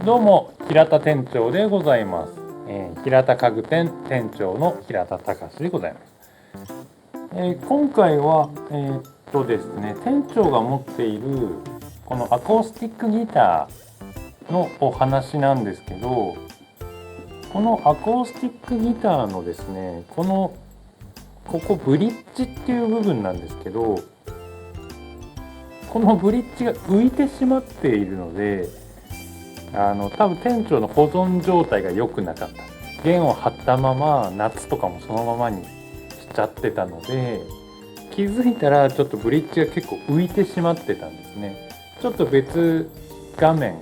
どうも平田店長でございます。平田家具店店長の平田隆でございます。今回はですね、店長が持っているこのアコースティックギターのお話なんですけど、このアコースティックギターのですね、ここブリッジっていう部分なんですけど、このブリッジが浮いてしまっているので、多分店長の保存状態が良くなかった。弦を張ったまま夏とかもそのままにしちゃってたので、気づいたらちょっとブリッジが結構浮いてしまってたんですね。ちょっと別画面、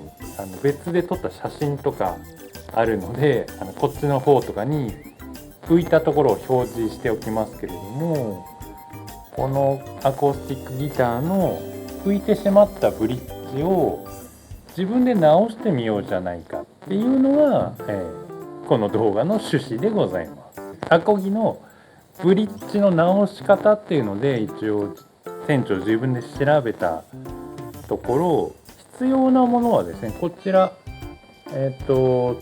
別で撮った写真とかあるので、こっちの方とかに浮いたところを表示しておきますけれども、このアコースティックギターの浮いてしまったブリッジを自分で直してみようじゃないかっていうのが、この動画の趣旨でございます。アコギのブリッジの直し方っていうので、一応店長自分で調べたところ、必要なものはですね、こちら、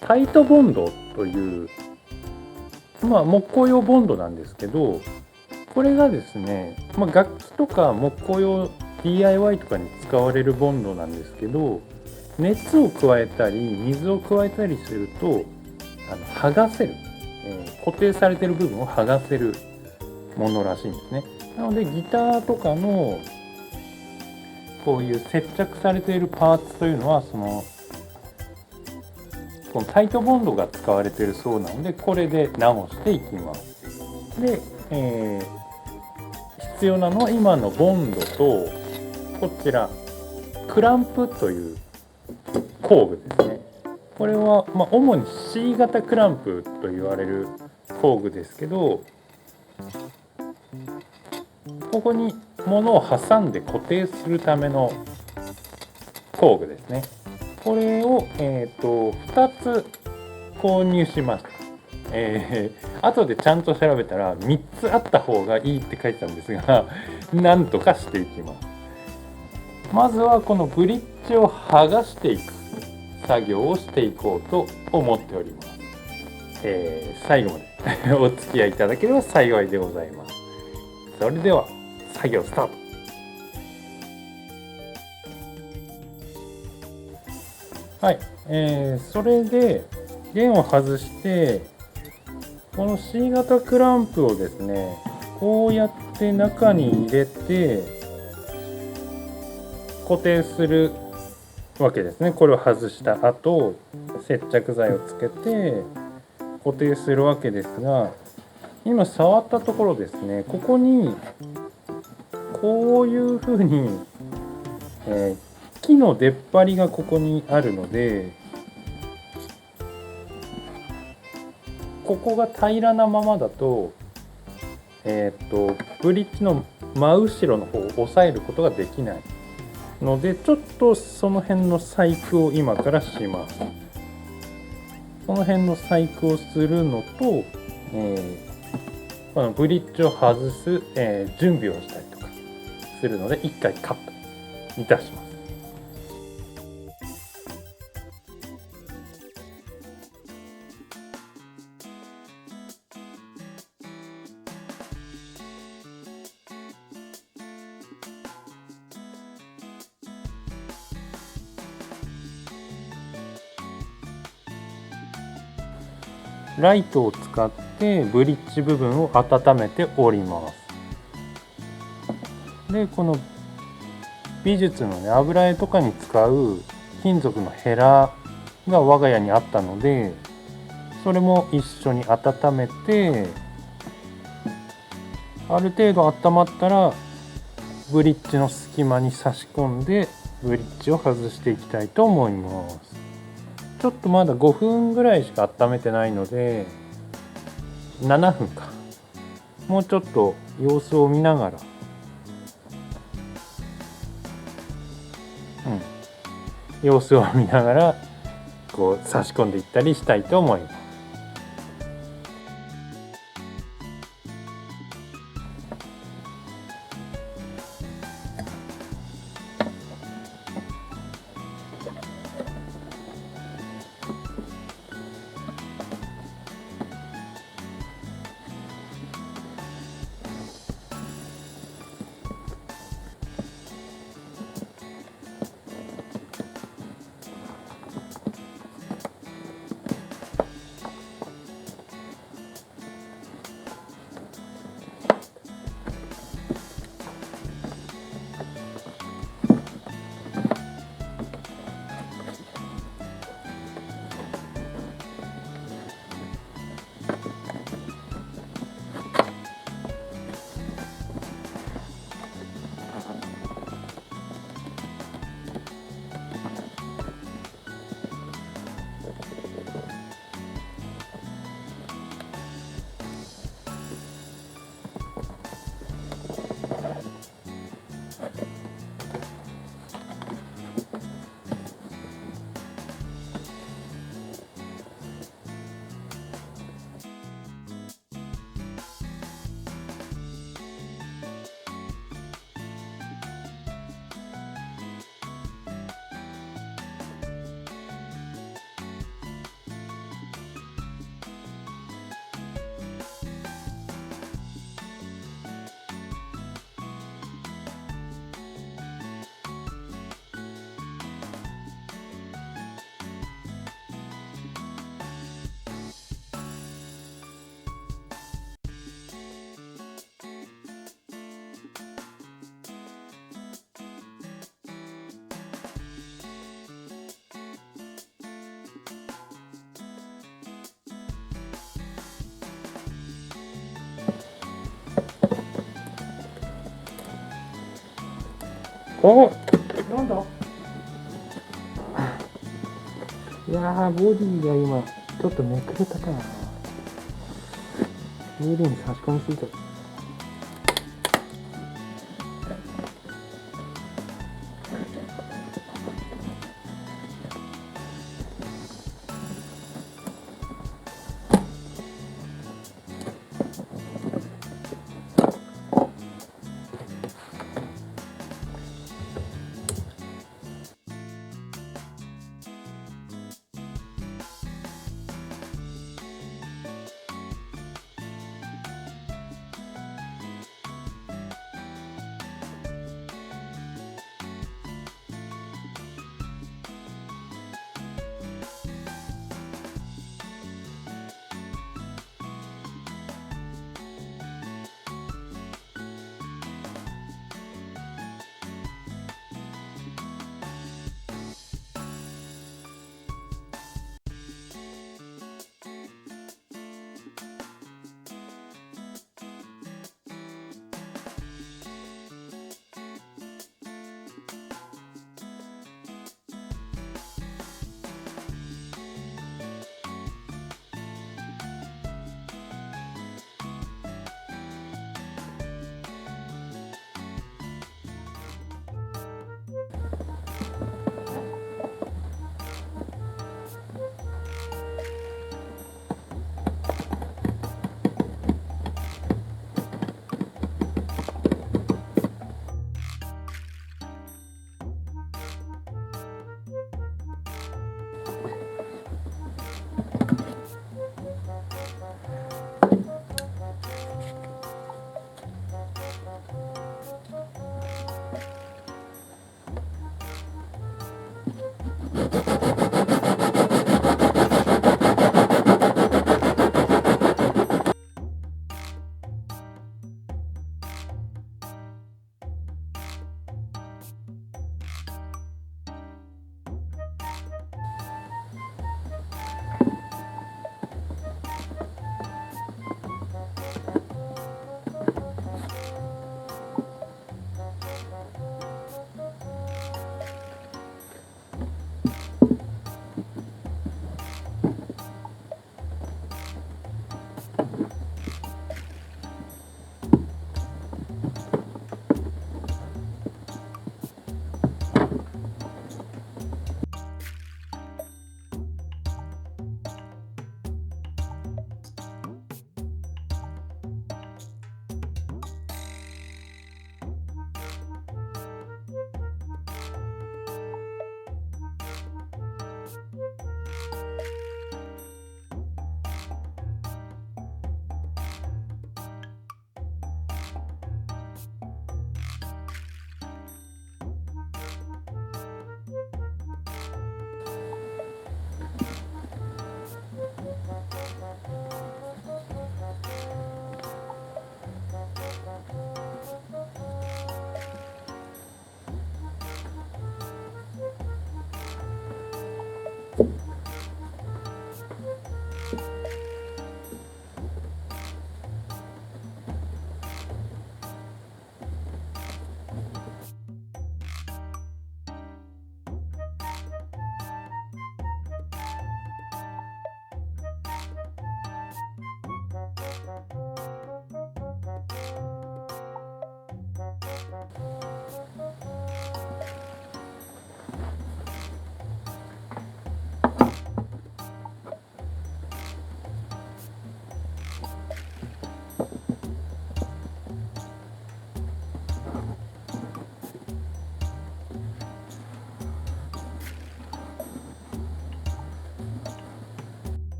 タイトボンドという、木工用ボンドなんですけど、これがですね、楽器とか木工用 DIY とかに使われるボンドなんですけど、熱を加えたり水を加えたりすると剥がせる、固定されている部分を剥がせるものらしいんですね。なのでギターとかのこういう接着されているパーツというのはこのタイトボンドが使われているそうなので、これで直していきます。で、必要なのは今のボンドとこちらクランプという工具ですね。これは、主に C 型クランプと言われる工具ですけど、ここに物を挟んで固定するための工具ですね。これを、2つ購入しました。後でちゃんと調べたら3つあった方がいいって書いてたんですが、なんとかしていきます。まずはこのブリッジを剥がしていく作業をしていこうと思っております。最後までお付き合いいただければ幸いでございます。それでは作業スタート。はい、それで弦を外してこの C 型クランプをですね、こうやって中に入れて固定するわけですね。これを外した後、接着剤をつけて固定するわけですが、今触ったところですね、ここにこういうふうに、木の出っ張りがここにあるので、ここが平らなままだと、ブリッジの真後ろの方を押さえることができないので、ちょっとその辺の細工を今からします。その辺の細工をするのと、このブリッジを外す、準備をしたりとかするので、一回カットいたします。ライトを使ってブリッジ部分を温めております。で、この美術のね、油絵とかに使う金属のヘラが我が家にあったので、それも一緒に温めて、ある程度温まったらブリッジの隙間に差し込んでブリッジを外していきたいと思います。ちょっとまだ5分ぐらいしか温めてないので、7分か、もうちょっと様子を見ながら、様子を見ながらこう差し込んでいったりしたいと思います。お、なんだ。いやー、ボディが今ちょっとめくれたかな。ボディに差し込みすぎた。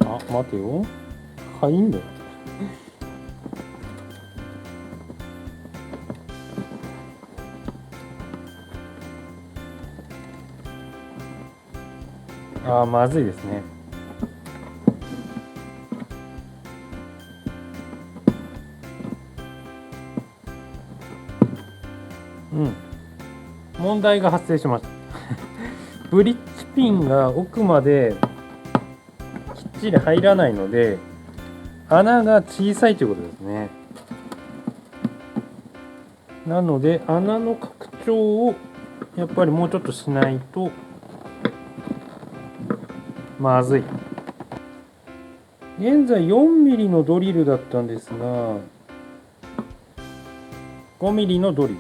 あ、待てよ。はい、いいんだよ。あ、まずいですね。問題が発生しましたブリッジピンが奥まできっちり入らないので、穴が小さいということですね。なので穴の拡張をやっぱりもうちょっとしないとまずい。現在 4mm のドリルだったんですが、 5mm のドリル。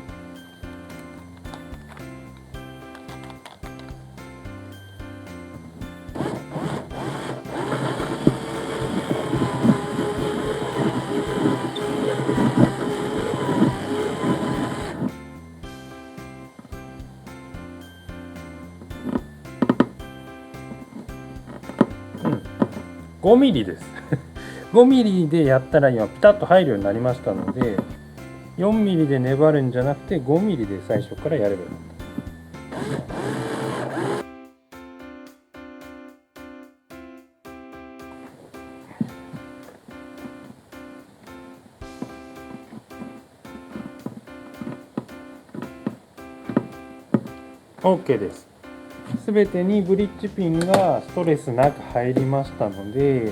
5ミリです5ミリでやったら今ピタッと入るようになりましたので、4ミリで粘るんじゃなくて5ミリで最初からやればいい。OK です。すべてにブリッジピンがストレスなく入りましたので、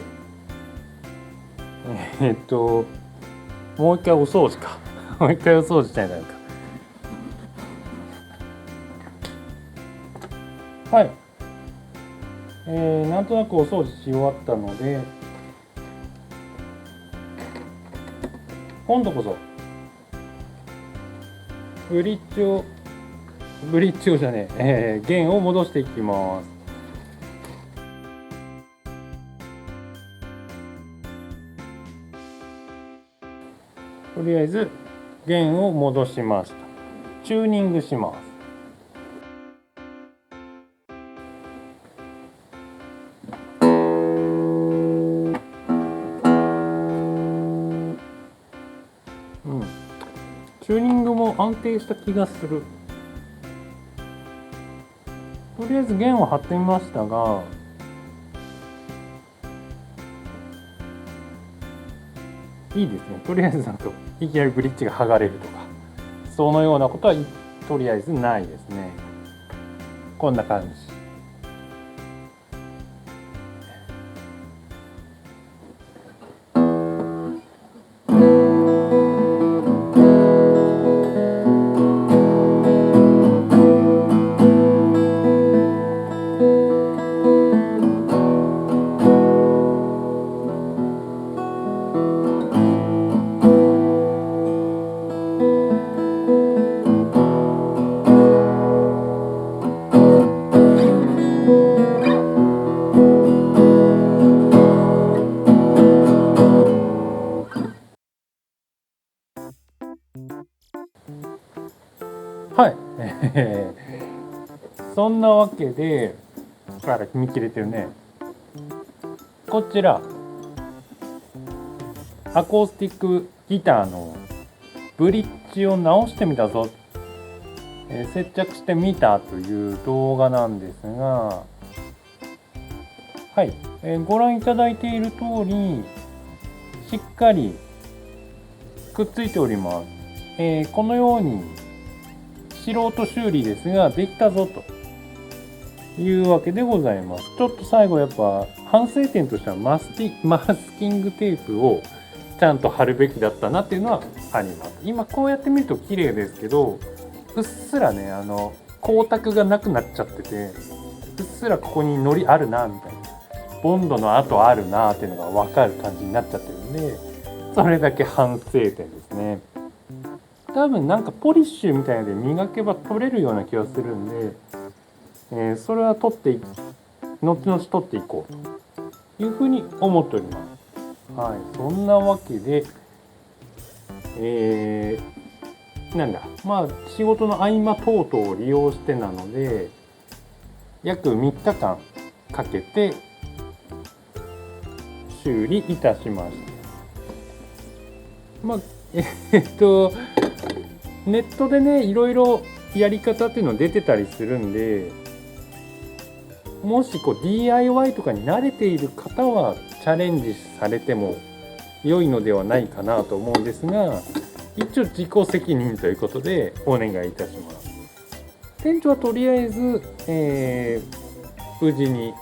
もう一回お掃除かもう一回お掃除したいな。はい、なんとなくお掃除し終わったので、今度こそブリッジをじゃねえ、弦を戻していきます。とりあえず弦を戻しました。チューニングします。チューニングも安定した気がする。とりあえず弦を張ってみましたが、いいですね。とりあえずなんかいきなりブリッジが剥がれるとか、そのようなことはとりあえずないですね。こんな感じ。はい、そんなわけで、あら見切れてるね。こちらアコースティックギターのブリッジを直してみたぞ、接着してみたという動画なんですが、はい、ご覧いただいている通りしっかりくっついております。このように素人修理ですができたぞというわけでございます。ちょっと最後やっぱ反省点としてはマスキングテープをちゃんと貼るべきだったなっていうのはあります。今こうやって見ると綺麗ですけど、うっすらね光沢がなくなっちゃってて、うっすらここにのりあるなみたいな、ボンドの跡あるなっていうのが分かる感じになっちゃってるんで、それだけ反省点ですね。多分なんかポリッシュみたいなので磨けば取れるような気がするんで、それは後々取っていこうというふうに思っております。はい、そんなわけで、仕事の合間等々を利用してなので、約3日間かけて修理いたしました。まあネットでねいろいろやり方っていうの出てたりするんで、もしDIY とかに慣れている方はチャレンジされても良いのではないかなと思うんですが、一応自己責任ということでお願いいたします。店長はとりあえず、無事に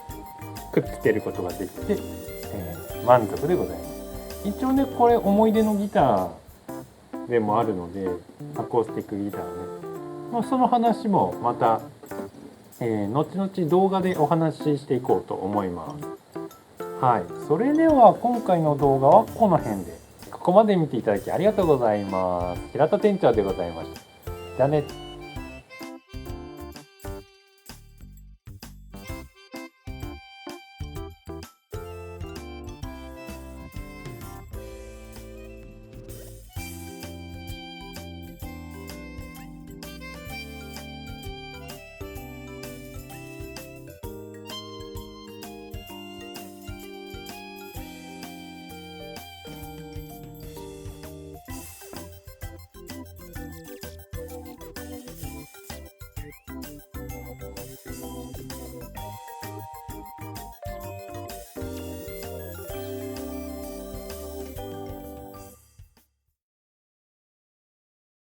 くっつけることができて、満足でございます。一応ねこれ思い出のギターでもあるので、アコースティックギターね、その話もまた、後々動画でお話ししていこうと思います。はい、それでは今回の動画はこの辺で。ここまで見ていただきありがとうございます。平田店長でございました。じゃあね。